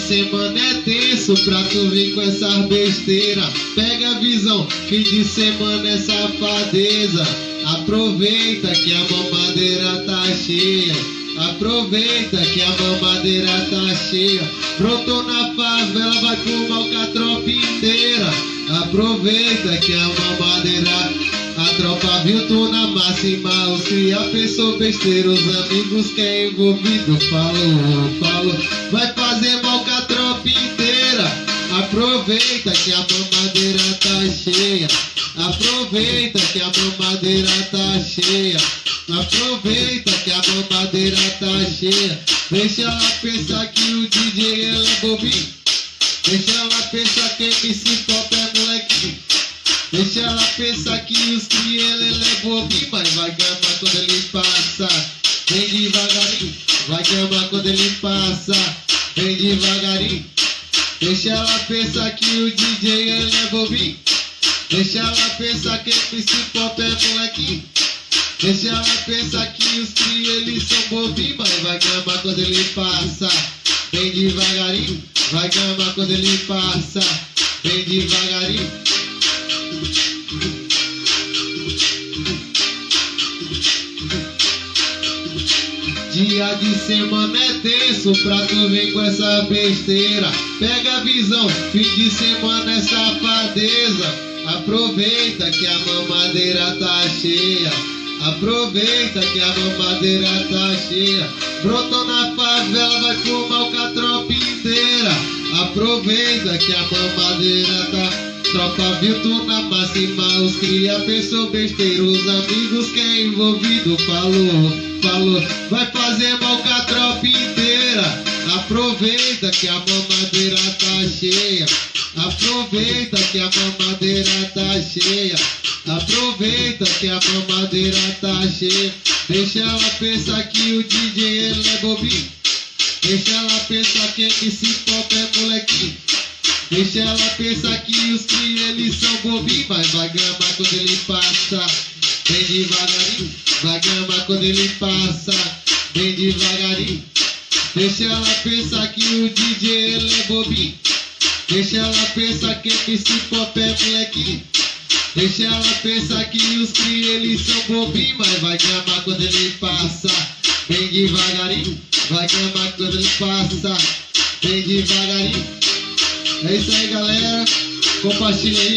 semana é tenso pra tu vir com essas besteiras. Pega a visão, fim de semana é safadeza. Aproveita que a mamadeira tá cheia. Aproveita que a mamadeira tá cheia. Brotou na favela, vai fumar com a tropa inteira. Aproveita que a mamadeira. A tropa viu tu na máxima. Os cria pensou besteira. Os amigos que é envolvido falou. Vai fazer mal com a tropa inteira. Aproveita que a mamadeira tá cheia. Aproveita que a mamadeira tá cheia. Aproveita que a mamadeira tá cheia. Deixa ela pensar que o DJ ela é bobinho. Deixa ela pensar que MC Pop é molequinho. Deixa ela pensar que os cria ele é bobinho. Mas vai gamar quando ele passa. Vem devagarinho. Vai gamar quando ele passa. Vem devagarinho. Deixa ela pensar que o DJ ele é bobinho. Deixa ela pensar que MC Pop é molequinho. Deixa ela pensar que os cria eles são bobinhos. Mas vai gamar quando ele passa. Vem devagarinho. Vai gamar quando ele passa. Vem devagarinho. Dia de semana é tenso pra tu vir com essa besteira. Pega a visão, fim de semana é safadeza. Aproveita que a mamadeira tá cheia. Aproveita que a mamadeira tá cheia. Brotou na favela, vai fumar com a tropa inteira. Aproveita que a mamadeira tá. Tropa viu tu na máxima. Os cria pensou besteira. Os amigos que é envolvido falou. Vai fazer mal com a tropa inteira. Aproveita que a mamadeira tá cheia. Aproveita que a mamadeira tá cheia. Aproveita que a mamadeira tá cheia. Deixa ela pensar que o DJ ele é bobinho. Deixa ela pensar que MC Pop é molequinho. Deixa ela pensar que os cria eles são bobinhos. Mas vai gamar quando ele passa. Vem devagarinho. Vai gamar quando ele passa. Vem devagarinho. Deixa ela pensar que o DJ ele é bobinho. Deixa ela pensar que MC Pop é molequinho. Deixa ela pensar que os cria eles são bobinhos. Mas vai gamar quando ele passa. Vem devagarinho. Vai gamar quando ele passa. Vem devagarinho. É isso aí, galera. Compartilha aí.